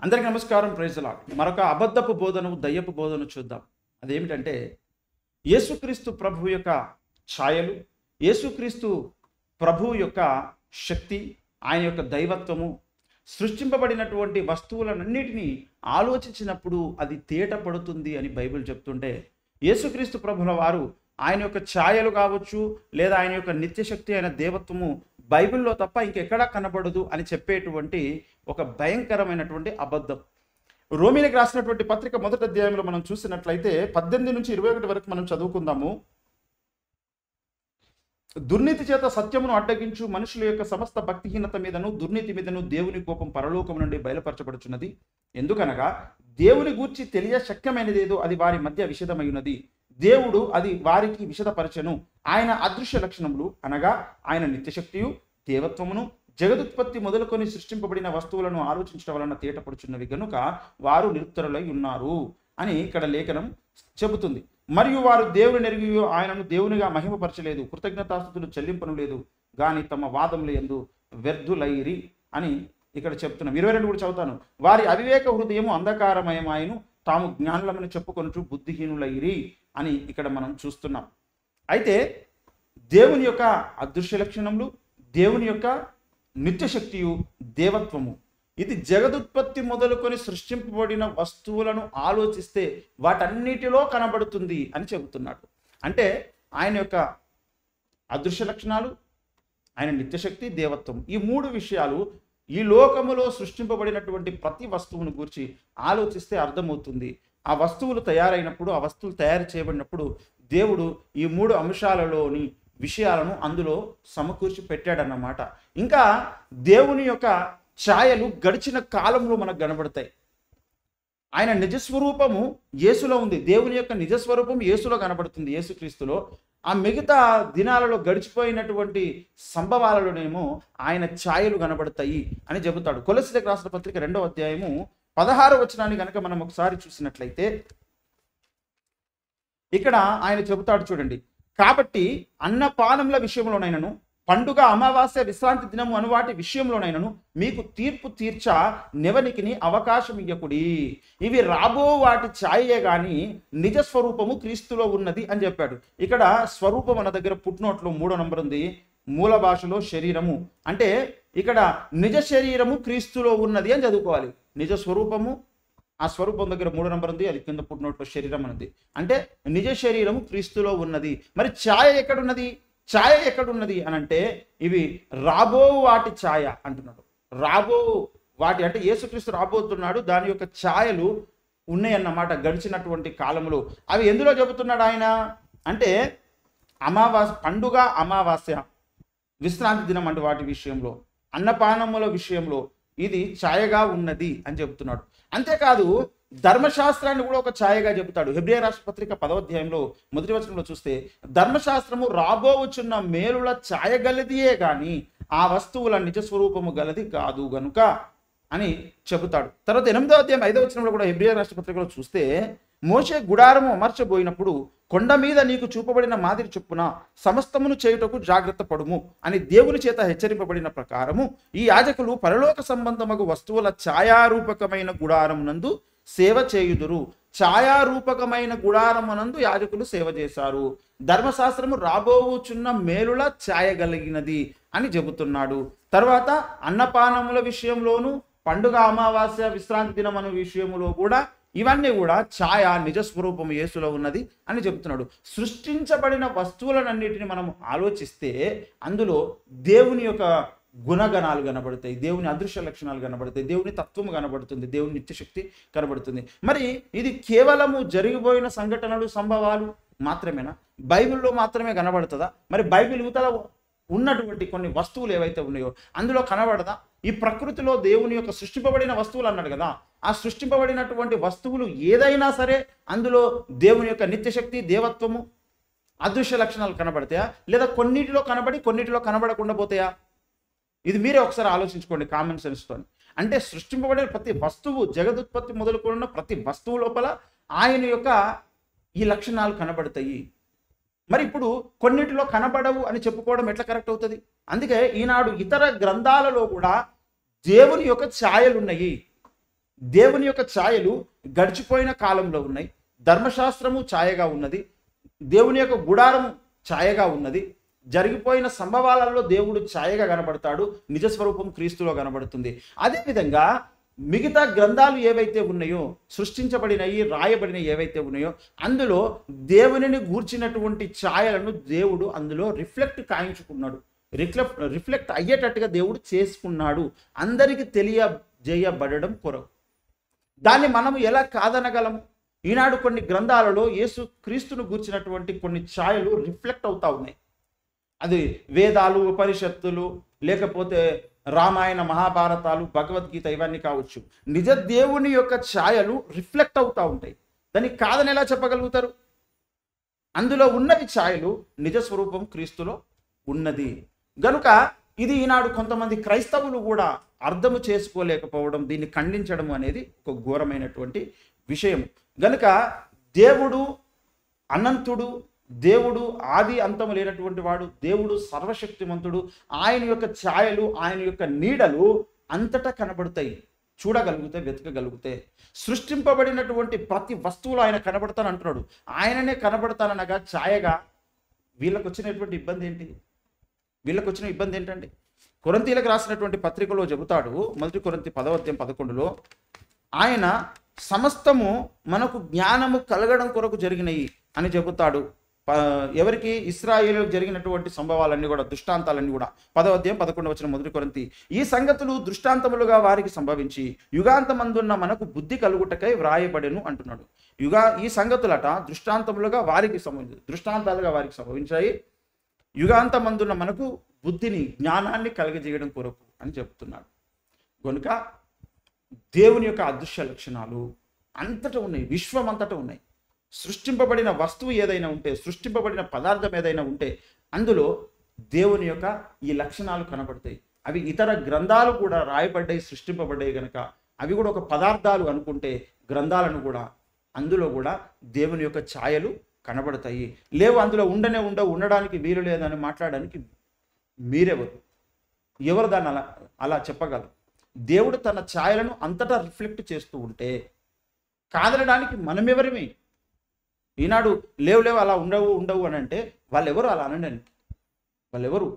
అందరికీ నమస్కారం. Praise the lord. మరొక అబద్ధపు బోధన, దయ్యపు బోధన చూద్దాం. అదేమిటంటే యేసుక్రీస్తు ప్రభువు యొక్క ఛాయలు, యేసుక్రీస్తు ప్రభువు యొక్క శక్తి, ఆయన యొక్క దైవత్వము, సృష్టింపబడినటువంటి వస్తువులన్నిటినీ ఆలోచించినప్పుడు అది తేటపడుతుంది అని బైబిల్ చెప్తుంటే, యేసుక్రీస్తు ప్రభుల వారు ఆయన యొక్క ఛాయలు కావచ్చు, లేదా ఆయన యొక్క నిత్యశక్తి అయిన దేవత్వము బైబిల్లో తప్ప ఇంకెక్కడా కనబడదు అని చెప్పేటువంటి ఒక భయంకరమైనటువంటి అబద్ధం. రోమీలకు రాసినటువంటి పత్రిక మొదటి అధ్యాయంలో మనం చూసినట్లయితే 18 నుంచి 21 వరకు మనం చదువుకుందాము. దుర్నీతి చేత సత్యమును అడ్డగించు మనుషుల యొక్క సమస్త భక్తిహీనత మీదను దుర్నీతి మీదను దేవుని కోపం పరలోకం నుండి బయలుపరచబడుచున్నది. ఎందుకనగా దేవుని గూర్చి తెలియ శక్యమైనదేదో అది వారి మధ్య విషదమైనది. దేవుడు అది వారికి విషదపరచెను. ఆయన అదృశ్య లక్షణములు అనగా ఆయన నిత్యశక్తియు దేవత్వమును జగదుత్పత్తి మొదలుకొని సృష్టింపబడిన వస్తువులను ఆలోచించడం వలన తేటపడుచున్నవి గనుక వారు నిరుత్తరులై ఉన్నారు అని ఇక్కడ లేఖనం చెబుతుంది. మరియు వారు దేవుని నెరిగి ఆయనను దేవునిగా మహిమపరచలేదు, కృతజ్ఞతాస్తుతులు చెల్లింపను లేదు, గాని తమ వాదములు యందు వ్యర్థులైరి అని ఇక్కడ చెప్తున్నాం. 22 కూడా చదువుతాను. వారి అవివేక హృదయము అంధకారమయమాయను, తాము జ్ఞానులమని చెప్పుకొనుచు బుద్ధిహీనులైరి అని ఇక్కడ మనం చూస్తున్నాం. అయితే దేవుని యొక్క అదృశ్య లక్షణములు, దేవుని యొక్క నిత్యశక్తియు దేవత్వము, ఇది జగదుత్పత్తి మొదలుకొని సృష్టింపబడిన వస్తువులను ఆలోచిస్తే వాటన్నిటిలో కనబడుతుంది అని చెబుతున్నాడు. అంటే ఆయన యొక్క అదృశ్య లక్షణాలు, ఆయన నిత్యశక్తి, దేవత్వం, ఈ 3 విషయాలు ఈ లోకములో సృష్టింపబడినటువంటి ప్రతి వస్తువును గురించి ఆలోచిస్తే అర్థమవుతుంది. ఆ వస్తువులు తయారైనప్పుడు, ఆ వస్తువులు తయారు చేయబడినప్పుడు దేవుడు ఈ 3 అంశాలలోని విషయాలను అందులో సమకూర్చి పెట్టాడన్నమాట. ఇంకా దేవుని యొక్క ఛాయలు గడిచిన కాలంలో మనకు కనబడతాయి. ఆయన నిజస్వరూపము యేసులో ఉంది. దేవుని యొక్క నిజస్వరూపం యేసులో కనబడుతుంది, యేసుక్రీస్తులో. ఆ మిగతా దినాలలో గడిచిపోయినటువంటి సంభవాలలోనేమో ఆయన ఛాయలు కనబడతాయి అని చెబుతాడు. కొలస్సీలకు రాసిన పత్రిక 2వ అధ్యాయము 16వ వచనాన్ని కనుక మనం ఒకసారి చూసినట్లయితే ఇక్కడ ఆయన చెబుతాడు చూడండి. కాబట్టి అన్నపానముల విషయంలోనైనను, పండుగ, అమావాస్య, విశ్రాంతి దినము అను వాటి విషయంలోనైనను మీకు తీర్పు తీర్చ నెవనికిని అవకాశం ఇయ్యకుడి. ఇవి రాబో వాటి ఛాయే గాని నిజ స్వరూపము క్రీస్తులో ఉన్నది అని చెప్పాడు. ఇక్కడ స్వరూపం అన్న దగ్గర పుట్నోట్లో 3వ నంబర్ ఉంది. మూల భాషలో శరీరము అంటే ఇక్కడ నిజ శరీరము క్రీస్తులో ఉన్నది అని చదువుకోవాలి. నిజ స్వరూపము, ఆ స్వరూపం దగ్గర 3వ నంబర్ ఉంది, అది కింద పుట్నోట్లో శరీరం అనేది. అంటే నిజ శరీరము క్రీస్తులో ఉన్నది. మరి ఛాయ ఎక్కడున్నది? ఛాయ ఎక్కడున్నది అని అంటే ఇవి రాబో వాటి ఛాయ అంటున్నాడు. రాబో వాటి అంటే యేసుక్రీస్తు రాబోతున్నాడు, దాని యొక్క ఛాయలు ఉన్నాయన్నమాట గడిచినటువంటి కాలంలో. అవి ఎందులో చెబుతున్నాడు ఆయన అంటే అమావాస్య, పండుగ, అమావాస్య, విశ్రాంతి దినం అంటే వాటి విషయంలో, అన్నపానముల విషయంలో ఇది ఛాయగా ఉన్నది అని చెబుతున్నాడు. అంతేకాదు ధర్మశాస్త్రాన్ని కూడా ఒక ఛాయగా చెబుతాడు. హెబ్రీ రాష్ట్ర పత్రిక 10వ అధ్యాయంలో 1వ వచనంలో చూస్తే ధర్మశాస్త్రము రాబోవచ్చున్న మేలుల ఛాయ గలదియే గాని ఆ వస్తువుల నిజ స్వరూపము గలది కాదు గనుక అని చెబుతాడు. తర్వాత 8వ అధ్యాయం 5వ వచనంలో కూడా హెబ్రీ రాష్ట్ర పత్రికలో చూస్తే మోషే గుడారము అమర్చబోయినప్పుడు కొండ మీద నీకు చూపబడిన మాదిరి చొప్పున సమస్తమును చేయుటకు జాగ్రత్త పడుము అని దేవుని చేత హెచ్చరింపబడిన ప్రకారము ఈ యాజకులు పరలోక సంబంధమగు వస్తువుల ఛాయారూపకమైన గుడారమునందు సేవ చేయుదురు. ఛాయారూపకమైన గుడారమునందు యాజకులు సేవ చేశారు. ధర్మశాస్త్రము రాబోవుచున్న మేలుల ఛాయ కలిగినది అని చెబుతున్నాడు. తర్వాత అన్నపానముల విషయంలోను, పండుగ, అమావాస్య, విశ్రాంతి దినం అనే విషయంలో కూడా ఇవన్నీ కూడా ఛాయ నిజస్వరూపం యేసులో ఉన్నది అని చెబుతున్నాడు. సృష్టించబడిన వస్తువులన్నిటిని మనం ఆలోచిస్తే అందులో దేవుని యొక్క గుణగణాలు కనబడతాయి, దేవుని అదృశ్య లక్షణాలు కనబడతాయి, దేవుని తత్వము కనబడుతుంది, దేవుని నిత్యశక్తి కనబడుతుంది. మరి ఇది కేవలము జరిగిపోయిన సంఘటనలు, సంభవాలు మాత్రమేనా? బైబిల్లో మాత్రమే కనబడుతుందా? మరి బైబిల్ యువతల ఉన్నటువంటి కొన్ని వస్తువులు ఏవైతే ఉన్నాయో అందులో కనబడదా? ఈ ప్రకృతిలో దేవుని యొక్క సృష్టింపబడిన వస్తువులు అన్నాడు కదా, ఆ సృష్టింపబడినటువంటి వస్తువులు ఏదైనా సరే అందులో దేవుని యొక్క నిత్యశక్తి, దేవత్వము, అదృశ్య లక్షణాలు కనబడతాయా? లేదా కొన్నిటిలో కనబడి కొన్నిటిలో కనబడకుండా పోతాయా? ఇది మీరే ఒకసారి ఆలోచించుకోండి కామన్ సెన్స్తో. అంటే సృష్టింపబడిన ప్రతి వస్తువు, జగదుత్పత్తి మొదలుకున్న ప్రతి వస్తువు లోపల ఆయన యొక్క ఈ లక్షణాలు కనబడతాయి. మరి ఇప్పుడు కొన్నిటిలో కనబడవు అని చెప్పుకోవడం ఎట్లా కరెక్ట్ అవుతుంది? అందుకే ఈనాడు ఇతర గ్రంథాలలో కూడా దేవుని యొక్క ఛాయలు ఉన్నాయి. దేవుని యొక్క ఛాయలు గడిచిపోయిన కాలంలో ఉన్నాయి. ధర్మశాస్త్రము ఛాయగా ఉన్నది, దేవుని యొక్క గుడారం ఛాయగా ఉన్నది. జరిగిపోయిన సంభవాలలో దేవుడు ఛాయగా కనబడతాడు, నిజస్వరూపం క్రీస్తులో కనబడుతుంది. అదేవిధంగా మిగతా గ్రంథాలు ఏవైతే ఉన్నాయో, సృష్టించబడినవి, రాయబడినవి ఏవైతే ఉన్నాయో, అందులో దేవునిని గూర్చినటువంటి ఛాయలను దేవుడు అందులో కాయించుకున్నాడు, రిఫ్లెక్ట్ అయ్యేటట్టుగా దేవుడు చేసుకున్నాడు, అందరికీ తెలియజేయబడడం కొరకు. దాన్ని మనము ఎలా కాదనగలము? ఈనాడు కొన్ని గ్రంథాలలో యేసు క్రీస్తును గూర్చినటువంటి కొన్ని ఛాయలు రిఫ్లెక్ట్ అవుతా ఉన్నాయి. అది వేదాలు, ఉపనిషత్తులు, లేకపోతే రామాయణ, మహాభారతాలు, భగవద్గీత ఇవన్నీ కావచ్చు. నిజ దేవుని యొక్క ఛాయలు రిఫ్లెక్ట్ అవుతూ ఉంటాయి. దాన్ని కాదని ఎలా చెప్పగలుగుతారు? అందులో ఉన్నవి ఛాయలు, నిజ స్వరూపం క్రీస్తులో ఉన్నది. గనుక ఇది ఈనాడు కొంతమంది క్రైస్తవులు కూడా అర్థము చేసుకోలేకపోవడం, దీన్ని ఖండించడం అనేది ఒక ఘోరమైనటువంటి విషయం. గనుక దేవుడు అనంతుడు, దేవుడు ఆది అంతము లేనటువంటి వాడు, దేవుడు సర్వశక్తిమంతుడు. ఆయన యొక్క ఛాయలు, ఆయన యొక్క నీడలు అంతటా కనబడతాయి, చూడగలిగితే, వెతకగలిగితే. సృష్టింపబడినటువంటి ప్రతి వస్తువులు ఆయన కనబడతాను అంటున్నాడు. ఆయననే కనబడతాననగా ఛాయగా వీళ్ళకు వచ్చినటువంటి ఇబ్బంది ఏంటి? వీళ్ళకు వచ్చిన ఇబ్బంది ఏంటండి? కొరింథీయులకు రాసినటువంటి పత్రికలో చెబుతాడు, 1 కొరింథీ 10:11 ఆయన సమస్తము మనకు జ్ఞానము కలగడం కొరకు జరిగినాయి అని చెబుతాడు. ఎవరికి? ఇశ్రాయేలుకు జరిగినటువంటి సంభవాలన్నీ కూడా, దృష్టాంతాలన్నీ కూడా. 10:11 1 కొరింథీ, ఈ సంగతులు దృష్టాంతములుగా వారికి సంభవించి యుగాంతమందున్న మనకు బుద్ధి కలుగుటకై వ్రాయబడెను అంటున్నాడు. ఈ సంగతులట దృష్టాంతములుగా వారికి దృష్టాంతాలుగా వారికి సంభవించాయి, యుగాంతమందున్న మనకు బుద్ధిని, జ్ఞానాన్ని కలగజేయడం కొరకు అని చెప్తున్నాడు. కనుక దేవుని యొక్క అదృశ్య లక్షణాలు అంతటా ఉన్నాయి, విశ్వం అంతటా ఉన్నాయి. సృష్టింపబడిన వస్తువు ఏదైనా ఉంటే, సృష్టింపబడిన పదార్థం ఏదైనా ఉంటే, అందులో దేవుని యొక్క ఈ లక్షణాలు కనబడతాయి. అవి ఇతర గ్రంథాలు కూడా రాయబడ్డాయి, సృష్టింపబడ్డాయి కనుక అవి కూడా ఒక పదార్థాలు అనుకుంటే, గ్రంథాలను కూడా అందులో కూడా దేవుని యొక్క ఛాయలు కనబడతాయి. లేవు అందులో ఉండడానికి వీలు లేదని మాట్లాడడానికి ఎవరు దాన్ని అలా చెప్పగలరు? దేవుడు తన ఛాయలను అంతటా రిఫ్లెక్ట్ చేస్తూ ఉంటే కాదనడానికి మనమెవరిమి? ఈనాడు లేవు అలా ఉండవు అని అంటే వాళ్ళెవరు? అలా అనండి, వాళ్ళెవరు?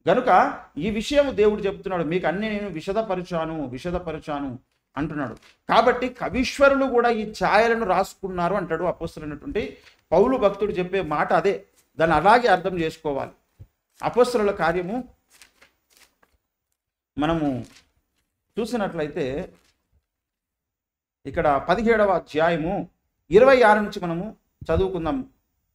గనుక ఈ విషయం దేవుడు చెప్తున్నాడు, మీకు అన్ని నేను విశదపరిచాను అంటున్నాడు. కాబట్టి కవీశ్వరులు కూడా ఈ ఛాయలను రాసుకున్నారు అంటాడు అపోస్తలుడైనటువంటి పౌలు భక్తుడు చెప్పే మాట అదే. దాన్ని అలాగే అర్థం చేసుకోవాలి. అపోస్తలుల కార్యము మనము చూసినట్లయితే ఇక్కడ 17వ అధ్యాయము 26 నుంచి మనము చదువుకుందాం.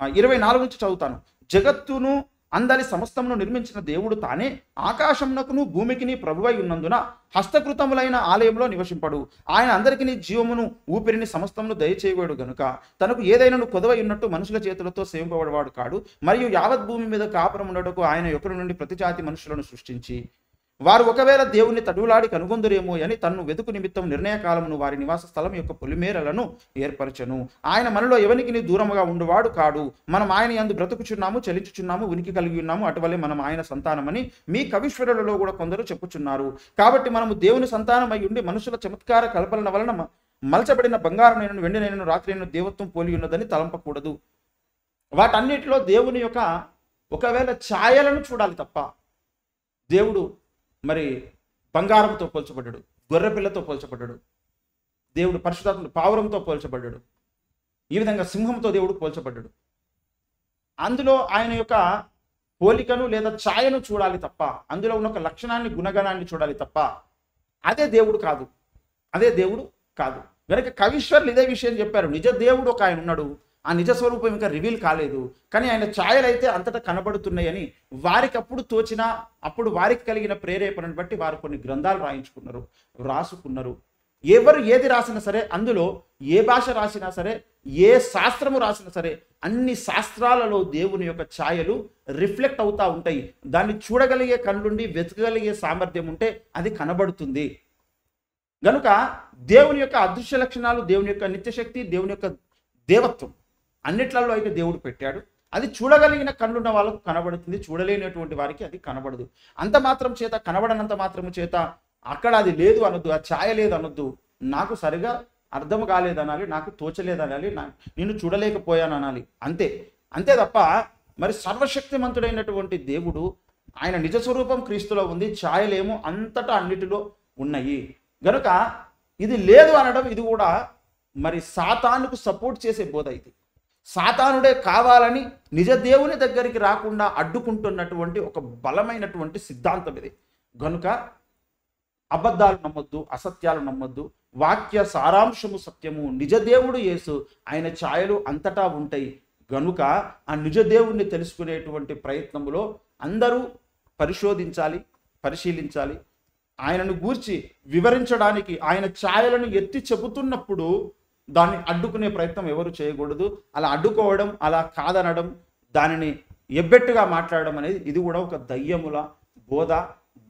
24 నుంచి చదువుతాను. జగత్తును అందరి సమస్తమును నిర్మించిన దేవుడు తానే ఆకాశమునకును భూమికిని ప్రభువై ఉన్నందున హస్తకృతములైన ఆలయంలో నివసింపడు. ఆయన అందరికీ జీవమును, ఊపిరిని, సమస్తమును దయచేయవాడు గనుక తనకు ఏదైనా కొదవై ఉన్నట్టు మనుషుల చేతులతో సేవింపబడవాడు కాడు. మరియు యావత్ భూమి మీద కాపురం ఉండటకు ఆయన ఒకరి నుండి ప్రతి జాతి మనుషులను సృష్టించి వారు ఒకవేళ దేవుని తడువులాడి కనుగొందురేమో అని తన్ను వెతుకు నిమిత్తం నిర్ణయకాలమును వారి నివాస స్థలం యొక్క పొలిమేరలను ఏర్పరచను. ఆయన మనలో ఎవరికి దూరముగా ఉండువాడు కాడు. మనం ఆయన యందు బ్రతుకుచున్నాము, చలించుచున్నాము, ఉనికి కలిగి ఉన్నాము. అటువలే మనం ఆయన సంతానమని మీ కవీశ్వరులలో కూడా కొందరు చెప్పుచున్నారు. కాబట్టి మనము దేవుని సంతానమై ఉండి మనుషుల చమత్కార కల్పన వలన మలచబడిన బంగారనైనను, వెండినైనను, రాత్రినైనను దేవత్వం పోలి ఉన్నదని తలంపకూడదు. వాటన్నిటిలో దేవుని యొక్క ఒకవేళ ఛాయలను చూడాలి తప్ప దేవుడు మరి బంగారంతో పోల్చబడ్డాడు, గొర్రెపిల్లతో పోల్చబడ్డాడు, దేవుడు పరిశుద్ధాత్మ పావురంతో పోల్చబడ్డాడు, ఈ విధంగా సింహంతో దేవుడు పోల్చబడ్డాడు. అందులో ఆయన యొక్క పోలికను లేదా ఛాయను చూడాలి తప్ప, అందులో ఉన్న ఒక లక్షణాన్ని, గుణగణాన్ని చూడాలి తప్ప అదే దేవుడు కాదు. కనుక కవీశ్వరులు ఇదే విషయం చెప్పారు. నిజ దేవుడు ఒక ఆయన ఉన్నాడు, ఆ నిజ స్వరూపం ఇంకా రివీల్ కాలేదు, కానీ ఆయన ఛాయలు అయితే అంతటా కనబడుతున్నాయని వారికి అప్పుడు తోచిన, అప్పుడు వారికి కలిగిన ప్రేరేపణను బట్టి వారు కొన్ని గ్రంథాలు రాసుకున్నారు. ఎవరు ఏది రాసినా సరే, అందులో ఏ భాష రాసినా సరే, ఏ శాస్త్రము రాసినా సరే, అన్ని శాస్త్రాలలో దేవుని యొక్క ఛాయలు రిఫ్లెక్ట్ అవుతూ ఉంటాయి. దాన్ని చూడగలిగే కళ్ళుండి వెతకగలిగే సామర్థ్యం ఉంటే అది కనబడుతుంది. గనుక దేవుని యొక్క అదృశ్య లక్షణాలు, దేవుని యొక్క నిత్యశక్తి, దేవుని యొక్క దేవత్వం అన్నిట్లలో అయితే దేవుడు పెట్టాడు. అది చూడగలిగిన కళ్ళున్న వాళ్ళకు కనబడుతుంది, చూడలేనటువంటి వారికి అది కనబడదు. అంత మాత్రం చేత, కనబడనంత మాత్రం చేత అక్కడ అది లేదు అనొద్దు, ఆ ఛాయ లేదు అనొద్దు. నాకు సరిగా అర్థం కాలేదనాలి, నాకు తోచలేదనాలి, నిన్ను చూడలేకపోయాను అనాలి, అంతే. అంతే తప్ప మరి సర్వశక్తిమంతుడైనటువంటి దేవుడు, ఆయన నిజ స్వరూపం క్రీస్తులో ఉంది, ఛాయలేమో అంతటా అన్నిటిలో ఉన్నాయి. గనుక ఇది లేదు అనడం ఇది కూడా మరి సాతానుకు సపోర్ట్ చేసే బోధ. ఇది సాతానుడే కావాలని నిజ దేవుని దగ్గరికి రాకుండా అడ్డుకుంటున్నటువంటి ఒక బలమైనటువంటి సిద్ధాంతం ఇది. గనుక అబద్ధాలు నమ్మొద్దు, అసత్యాలు నమ్మొద్దు. వాక్య సారాంశము సత్యము, నిజ దేవుడు యేసు, ఆయన ఛాయలు అంతటా ఉంటాయి. గనుక ఆ నిజ దేవుణ్ణి తెలుసుకునేటువంటి ప్రయత్నంలో అందరూ పరిశోధించాలి, పరిశీలించాలి. ఆయనను గూర్చి వివరించడానికి ఆయన ఛాయలను ఎత్తి చెబుతున్నప్పుడు దాన్ని అడ్డుకునే ప్రయత్నం ఎవరు చేయకూడదు. అలా అడ్డుకోవడం, అలా కాదనడం, దానిని ఎబ్బెట్టుగా మాట్లాడడం అనేది ఇది కూడా ఒక దయ్యముల బోధ,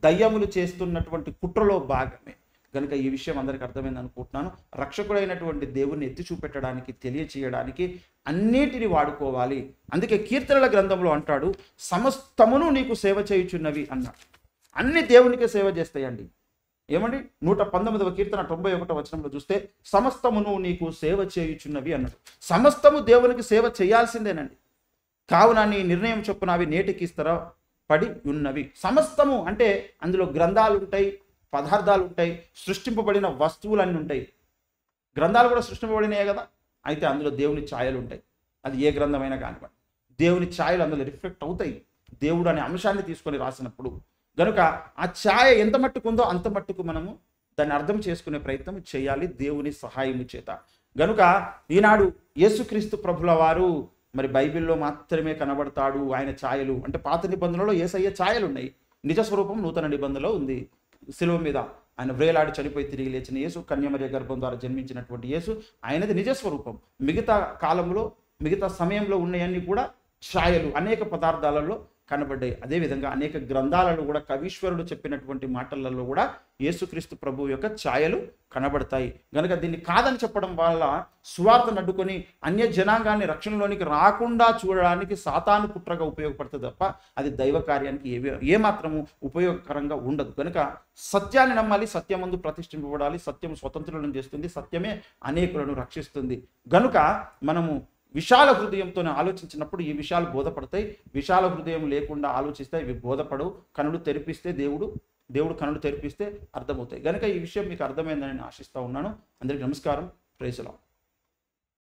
దయ్యములు చేస్తున్నటువంటి కుట్రలో భాగమే. కనుక ఈ విషయం అందరికీ అర్థమైంది అనుకుంటున్నాను. రక్షకుడైనటువంటి దేవుణ్ణి ఎత్తి చూపెట్టడానికి, తెలియచేయడానికి అన్నిటిని వాడుకోవాలి. అందుకే కీర్తనల గ్రంథంలో అంటాడు, సమస్తమును నీకు సేవ చేయుచున్నవి అన్నాడు. అన్ని దేవునికే సేవ చేస్తాయండి. ఏమండి 119వ కీర్తన 91వ వచనంలో చూస్తే సమస్తమును నీకు సేవ చేయుచున్నవి అన్నాడు. సమస్తము దేవునికి సేవ చేయాల్సిందేనండి. కావున నీ నిర్ణయం చొప్పున అవి నేటికి స్థిరపడి ఉన్నవి. సమస్తము అంటే అందులో గ్రంథాలు ఉంటాయి, పదార్థాలు ఉంటాయి, సృష్టింపబడిన వస్తువులన్నీ ఉంటాయి. గ్రంథాలు కూడా సృష్టింపబడినాయే కదా, అయితే అందులో దేవుని ఛాయలు ఉంటాయి. అది ఏ గ్రంథమైనా కానివ్వండి, దేవుని ఛాయలు అందులో రిఫ్లెక్ట్ అవుతాయి దేవుడు అనే అంశాన్ని తీసుకొని రాసినప్పుడు. గనుక ఆ ఛాయ ఎంత మట్టుకు ఉందో అంత మట్టుకు మనము దాన్ని అర్థం చేసుకునే ప్రయత్నం చేయాలి దేవుని సహాయము చేత. గనుక ఈనాడు యేసుక్రీస్తు ప్రభుల వారు మరి బైబిల్లో మాత్రమే కనబడతాడు. ఆయన ఛాయలు అంటే పాత నిబంధనలో యేసయ్య ఛాయలు ఉన్నాయి, నిజ స్వరూపం నూతన నిబంధనలో ఉంది. శిలువ మీద ఆయన వ్రేలాడి చనిపోయి తిరిగి లేచిన యేసు, కన్యమరియ గర్భం ద్వారా జన్మించినటువంటి యేసు, ఆయనది నిజ స్వరూపం. మిగతా కాలంలో, మిగతా సమయంలో ఉన్నాయన్నీ కూడా ఛాయలు అనేక పదార్థాలలో కనబడ్డాయి. అదేవిధంగా అనేక గ్రంథాలలో కూడా కవీశ్వరుడు చెప్పినటువంటి మాటలలో కూడా యేసుక్రీస్తు ప్రభు యొక్క ఛాయలు కనబడతాయి. కనుక దీన్ని కాదని చెప్పడం వల్ల సువార్తను అడ్డుకొని అన్య జనాంగాన్ని రక్షణలోనికి రాకుండా చూడడానికి సాతాను కుట్రగా ఉపయోగపడుతుంది తప్ప అది దైవ కార్యానికి ఏమాత్రము ఉపయోగకరంగా ఉండదు. కనుక సత్యాన్ని నమ్మాలి, సత్యమందు ప్రతిష్ఠింపబడాలి. సత్యం స్వతంత్రులను చేస్తుంది, సత్యమే అనేకులను రక్షిస్తుంది. గనుక మనము విశాల హృదయంతో ఆలోచించినప్పుడు ఈ విషయాలు బోధపడతాయి. విశాల హృదయం లేకుండా ఆలోచిస్తే ఇవి బోధపడవు. కనులు తెరిపిస్తే దేవుడు కనులు తెరిపిస్తే అర్థమవుతాయి. కనుక ఈ విషయం మీకు అర్థమైందని నేను ఆశిస్తూ ఉన్నాను. అందరికీ నమస్కారం. Praise the lord.